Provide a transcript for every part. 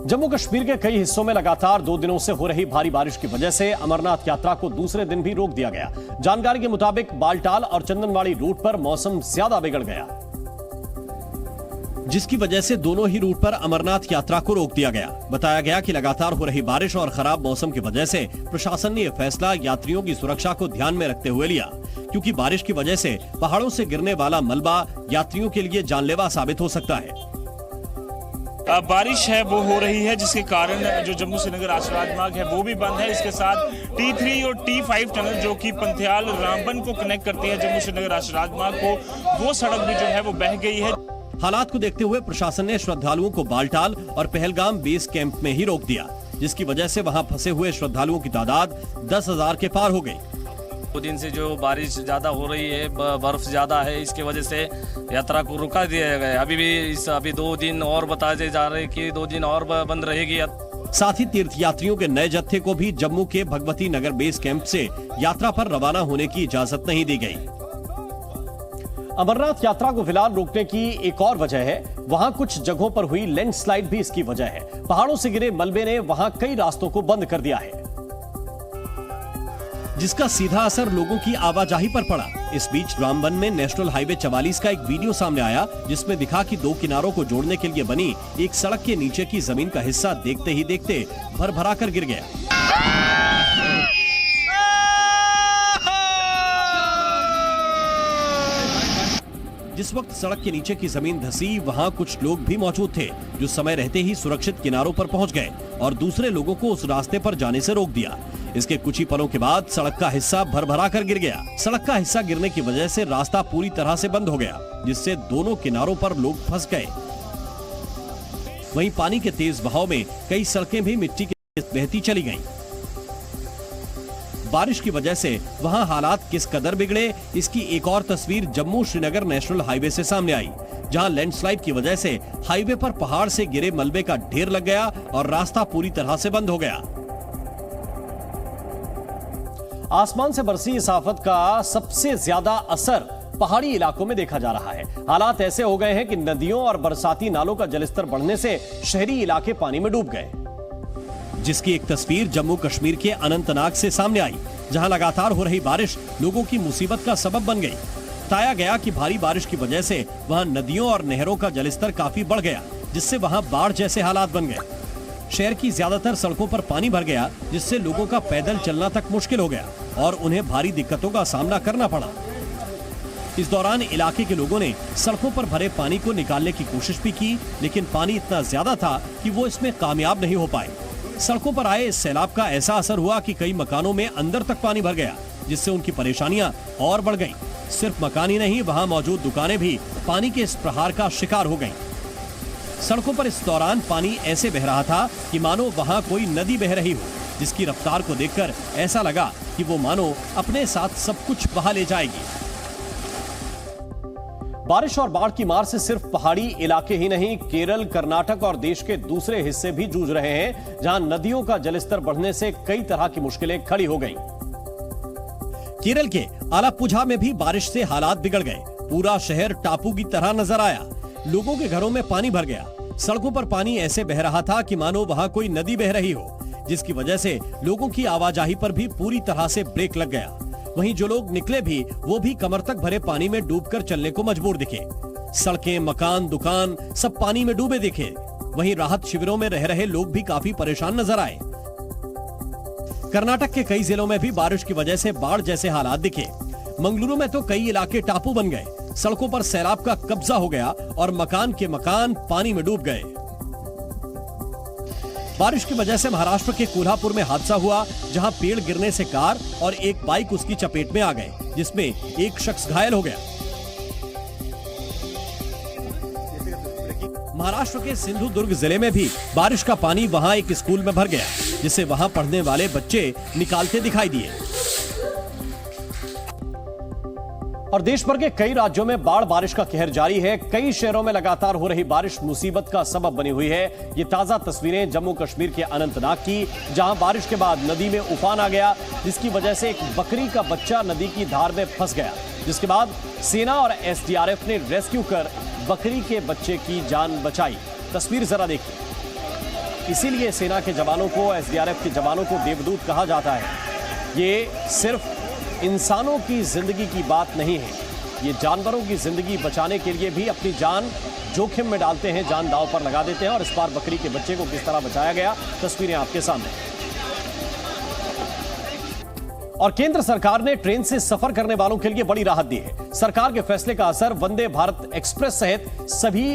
जम्मू कश्मीर के कई हिस्सों में लगातार 2 दिनों से हो रही भारी बारिश की वजह से अमरनाथ यात्रा को दूसरे दिन भी रोक दिया गया। जानकारी के मुताबिक बालटाल और चंदनवाड़ी रूट पर मौसम ज्यादा बिगड़ गया, जिसकी वजह से दोनों ही रूट पर अमरनाथ यात्रा को रोक दिया गया। बताया गया कि लगातार हो रही बारिश और खराब मौसम की वजह से प्रशासन ने यह फैसला यात्रियों की सुरक्षा को ध्यान में रखते हुए लिया, क्योंकि बारिश की वजह से पहाड़ों से गिरने वाला मलबा यात्रियों के लिए जानलेवा साबित हो सकता है। बारिश है वो हो रही है, जिसके कारण जो जम्मू श्रीनगर राष्ट्रीय राजमार्ग है वो भी बंद है। इसके साथ T3 और T5 टनल जो कि पंथियाल रामबन को कनेक्ट करती है जम्मू श्रीनगर राष्ट्रीय राजमार्ग को, वो सड़क भी जो है वो बह गई है। हालात को देखते हुए प्रशासन ने श्रद्धालुओं को बालटाल और पहलगाम बेस कैंप में ही रोक दिया, जिसकी वजह से वहां फंसे हुए श्रद्धालुओं की तादाद 10,000 के पार हो गई। 2 दिन से जो बारिश ज्यादा हो रही है, बर्फ ज्यादा है, इसके वजह से यात्रा को रुका दिया गया है। अभी 2 दिन और बताए जा रहे हैं कि 2 दिन और बंद रहेगी। साथ ही तीर्थ यात्रियों के नए जत्थे को भी जम्मू के भगवती नगर बेस कैंप से यात्रा पर रवाना होने की इजाजत नहीं दी गई। अमरनाथ यात्रा को फिलहाल रोकने की एक और वजह है, वहां कुछ जगहों पर हुई लैंडस्लाइड भी इसकी वजह है। पहाड़ों से गिरे मलबे ने वहां कई रास्तों को बंद कर दिया है, जिसका सीधा असर लोगों की आवाजाही पर पड़ा। इस बीच रामबन में नेशनल हाईवे 44 का एक वीडियो सामने आया, जिसमें दिखा कि 2 किनारों को जोड़ने के लिए बनी एक सड़क के नीचे की जमीन का हिस्सा देखते ही देखते भर-भरा कर गिर गया। जिस वक्त सड़क के नीचे की जमीन धसी, वहां कुछ लोग भी मौजूद थे, जो समय रहते ही सुरक्षित किनारों पर पहुंच गए और दूसरे लोगों को उस रास्ते पर जाने से रोक दिया। इसके कुछ ही पलों के बाद सड़क का हिस्सा भर-भरा कर गिर गया। सड़क का हिस्सा गिरने की वजह से रास्ता पूरी तरह से बंद हो गया, जिससे दोनों किनारों पर लोग फंस गए। वहीं पानी के तेज बहाव में कई सड़कें भी मिट्टी के बहती चली गईं। बारिश की वजह से वहां हालात किस कदर बिगड़े, इसकी एक और तस्वीर जम्मू श्रीनगर नेशनल हाईवे से सामने आई, जहां लैंडस्लाइड की वजह से हाईवे पर पहाड़ से गिरे मलबे का ढेर लग गया और रास्ता पूरी तरह से बंद हो गया। आसमान से बरसी इस आफत का सबसे ज्यादा असर पहाड़ी इलाकों में देखा जा रहा है। हालात ऐसे हो गए हैं कि नदियों और बरसाती नालों का जलस्तर बढ़ने से शहरी इलाके पानी में डूब गए, जिसकी एक तस्वीर जम्मू कश्मीर के अनंतनाग से सामने आई, जहां लगातार हो रही बारिश लोगों की मुसीबत का सबब बन गई। बताया गया कि भारी बारिश की वजह से वहां नदियों और नहरों का जलस्तर काफी बढ़ गया, जिससे वहां बाढ़ जैसे हालात बन गए। शहर की ज्यादातर सड़कों पर पानी भर गया, जिससे लोगों का पैदल चलना तक मुश्किल हो गया और उन्हें भारी दिक्कतों का सामना करना पड़ा। इस दौरान इलाके के लोगों ने सड़कों पर भरे पानी को निकालने की कोशिश भी की, लेकिन पानी इतना ज्यादा था कि वो इसमें कामयाब नहीं हो पाए। सड़कों पर आए इस सैलाब का ऐसा असर हुआ कि कई मकानों में अंदर तक पानी भर गया, जिससे उनकी परेशानियां और बढ़ गईं। सिर्फ मकान ही नहीं, वहां मौजूद दुकानें भी पानी के इस प्रहार का शिकार हो गईं। सड़कों पर इस दौरान पानी ऐसे बह रहा था कि मानो वहां कोई नदी बह रही हो, जिसकी रफ्तार को देखकर ऐसा लगा कि वो मानो अपने साथ सब कुछ बहा ले जाएगी। बारिश और बाढ़ की मार से सिर्फ पहाड़ी इलाके ही नहीं, केरल, कर्नाटक और देश के दूसरे हिस्से भी जूझ रहे हैं, जहां नदियों का जलस्तर बढ़ने से कई तरह की मुश्किलें खड़ी हो गईं। केरल के आलापुझा में भी बारिश से हालात बिगड़ गए। पूरा शहर टापू की तरह नजर आया। लोगों के घरों में पानी भर गया। सड़कों पर पानी ऐसे बह रहा था कि मानो वहां कोई नदी बह रही हो, जिसकी वजह से लोगों की आवाजाही पर भी पूरी तरह से ब्रेक लग गया। वहीं जो लोग निकले भी, वो भी कमर तक भरे पानी में डूबकर चलने को मजबूर दिखे। सड़कें, मकान, दुकान सब पानी में डूबे दिखे। वहीं राहत शिविरों में रह रहे लोग भी काफी परेशान नजर आए। कर्नाटक के कई जिलों में भी बारिश की वजह से बाढ़ जैसे हालात दिखे। मंगलुरु में तो कई इलाके टापू बन गए। सड़कों पर सैलाब का कब्जा हो गया और मकान के मकान पानी में डूब गए। बारिश की वजह से महाराष्ट्र के कोल्हापुर में हादसा हुआ, जहां पेड़ गिरने से कार और एक बाइक उसकी चपेट में आ गए, जिसमें एक शख्स घायल हो गया। महाराष्ट्र के सिंधुदुर्ग जिले में भी बारिश का पानी वहां एक स्कूल में भर गया, जिसे वहां पढ़ने वाले बच्चे निकालते दिखाई दिए। और देश भर के कई राज्यों में बाढ़ बारिश का कहर जारी है। कई शहरों में लगातार हो रही बारिश मुसीबत का सबब बनी हुई है। ये ताजा तस्वीरें जम्मू कश्मीर के अनंतनाग की, जहां बारिश के बाद नदी में उफान आ गया, जिसकी वजह से एक बकरी का बच्चा नदी की धार में फंस गया, जिसके बाद सेना और एसडीआरएफ ने रेस्क्यू कर बकरी के बच्चे की जान बचाई। तस्वीर जरा देखिए। इसीलिए सेना के जवानों को, एसडीआरएफ के जवानों को देवदूत कहा जाता है। ये सिर्फ इंसानों की जिंदगी की बात नहीं है, ये जानवरों की जिंदगी बचाने के लिए भी अपनी जान जोखिम में डालते हैं, जान दांव पर लगा देते हैं। और इस बार बकरी के बच्चे को किस तरह बचाया गया, तस्वीरें आपके सामने। और केंद्र सरकार ने ट्रेन से सफर करने वालों के लिए बड़ी राहत दी है। सरकार के फैसले का असर वंदे भारत एक्सप्रेस सहित सभी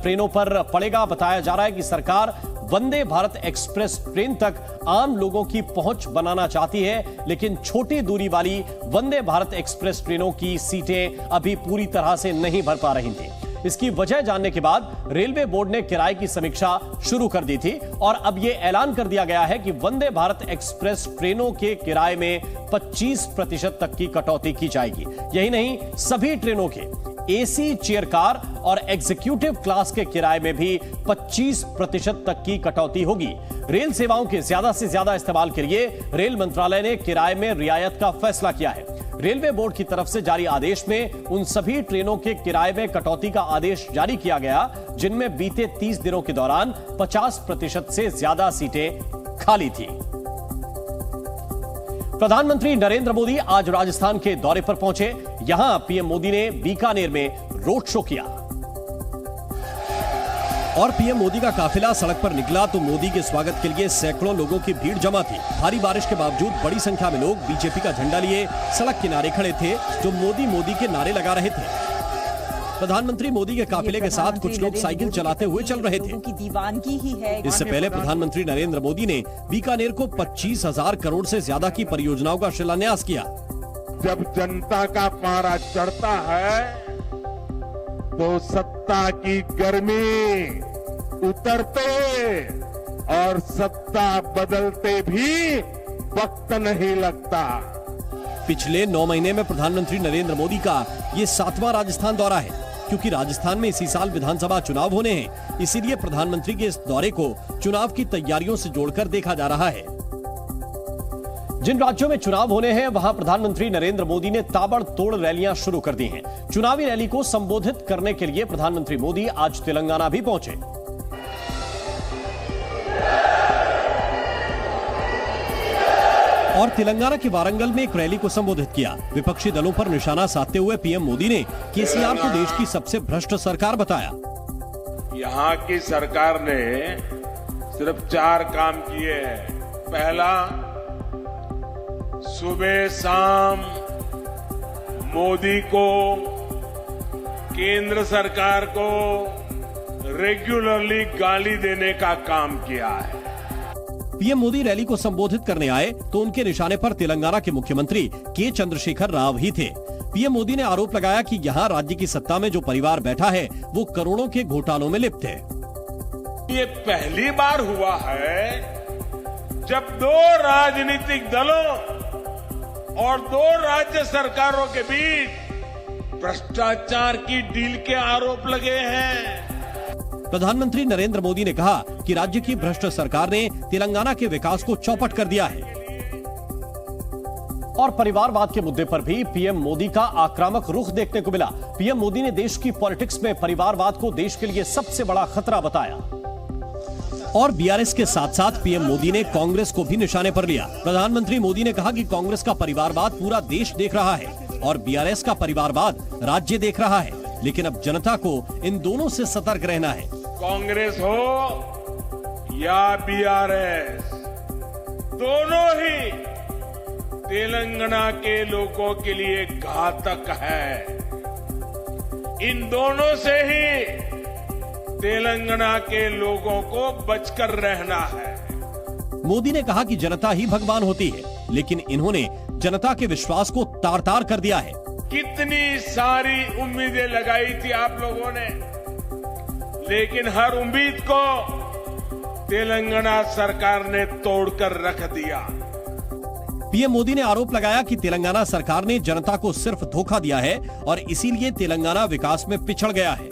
ट्रेनों पर पड़ेगा। बताया जा रहा है कि सरकार वंदे भारत एक्सप्रेस ट्रेन तक आम लोगों की पहुंच बनाना चाहती है, लेकिन छोटी दूरी वाली वंदे भारत एक्सप्रेस ट्रेनों की सीटें अभी पूरी तरह से नहीं भर पा रही थी। इसकी वजह जानने के बाद रेलवे बोर्ड ने किराए की समीक्षा शुरू कर दी थी और अब यह ऐलान कर दिया गया है कि वंदे भारत एक्सप्रेस ट्रेनों के किराए में 25% तक की कटौती की जाएगी। यही नहीं, सभी ट्रेनों के एसी चेयर कार और एग्जीक्यूटिव क्लास के किराए में भी 25% तक की कटौती होगी। रेल सेवाओं के ज्यादा से ज्यादा इस्तेमाल के लिए रेल मंत्रालय ने किराए में रियायत का फैसला किया है। रेलवे बोर्ड की तरफ से जारी आदेश में उन सभी ट्रेनों के किराए में कटौती का आदेश जारी किया गया जिनमें बीते 30 दिनों के दौरान 50% से ज्यादा सीटें खाली थी। प्रधानमंत्री नरेंद्र मोदी आज राजस्थान के दौरे पर पहुंचे। यहां पीएम मोदी ने बीकानेर में रोड शो किया और पीएम मोदी का काफिला सड़क पर निकला तो मोदी के स्वागत के लिए सैकड़ों लोगों की भीड़ जमा थी। भारी बारिश के बावजूद बड़ी संख्या में लोग बीजेपी का झंडा लिए सड़क किनारे खड़े थे, जो मोदी मोदी के नारे लगा रहे थे। प्रधानमंत्री मोदी के काफिले के साथ कुछ लोग साइकिल चलाते हुए चल रहे थे। की दीवानगी ही है। इससे पहले प्रधानमंत्री नरेंद्र मोदी ने बीकानेर को 25,000 करोड़ से ज्यादा की परियोजनाओं का शिलान्यास किया। जब जनता का पारा चढ़ता है तो सत्ता की गर्मी उतरते और सत्ता बदलते भी वक्त नहीं लगता। पिछले 9 महीने में प्रधानमंत्री नरेंद्र मोदी का ये 7वां राजस्थान दौरा है। क्योंकि राजस्थान में इसी साल विधानसभा चुनाव होने हैं, इसीलिए प्रधानमंत्री के इस दौरे को चुनाव की तैयारियों से जोड़कर देखा जा रहा है। जिन राज्यों में चुनाव होने हैं वहां प्रधानमंत्री नरेंद्र मोदी ने ताबड़तोड़ रैलियां शुरू कर दी हैं। चुनावी रैली को संबोधित करने के लिए प्रधानमंत्री मोदी आज तेलंगाना भी पहुंचे। और तेलंगाना के वारंगल में एक रैली को संबोधित किया। विपक्षी दलों पर निशाना साधते हुए पीएम मोदी ने केसीआर को देश की सबसे भ्रष्ट सरकार बताया। यहाँ की सरकार ने सिर्फ 4 काम किए हैं। पहला, सुबह शाम मोदी को, केंद्र सरकार को रेगुलरली गाली देने का काम किया है। पीएम मोदी रैली को संबोधित करने आए तो उनके निशाने पर तेलंगाना के मुख्यमंत्री के चंद्रशेखर राव ही थे। पीएम मोदी ने आरोप लगाया कि यहाँ राज्य की सत्ता में जो परिवार बैठा है वो करोड़ों के घोटालों में लिप्त है। ये पहली बार हुआ है जब 2 राजनीतिक दलों और 2 राज्य सरकारों के बीच भ्रष्टाचार की डील के आरोप लगे हैं। प्रधानमंत्री नरेंद्र मोदी ने कहा कि राज्य की भ्रष्ट सरकार ने तेलंगाना के विकास को चौपट कर दिया है। और परिवारवाद के मुद्दे पर भी पीएम मोदी का आक्रामक रुख देखने को मिला। पीएम मोदी ने देश की पॉलिटिक्स में परिवारवाद को देश के लिए सबसे बड़ा खतरा बताया। और बीआरएस के साथ साथ पीएम मोदी ने कांग्रेस को भी निशाने पर लिया। प्रधानमंत्री मोदी ने कहा कि कांग्रेस का परिवारवाद पूरा देश देख रहा है और बीआरएस का परिवारवाद राज्य देख रहा है, लेकिन अब जनता को इन दोनों से सतर्क रहना है। कांग्रेस हो या बीआरएस, दोनों ही तेलंगाना के लोगों के लिए घातक है। इन दोनों से ही तेलंगाना के लोगों को बचकर रहना है। मोदी ने कहा कि जनता ही भगवान होती है, लेकिन इन्होंने जनता के विश्वास को तार-तार कर दिया है। कितनी सारी उम्मीदें लगाई थी आप लोगों ने, लेकिन हर उम्मीद को तेलंगाना सरकार ने तोड़कर रख दिया। पीएम मोदी ने आरोप लगाया कि तेलंगाना सरकार ने जनता को सिर्फ धोखा दिया है और इसीलिए तेलंगाना विकास में पिछड़ गया है।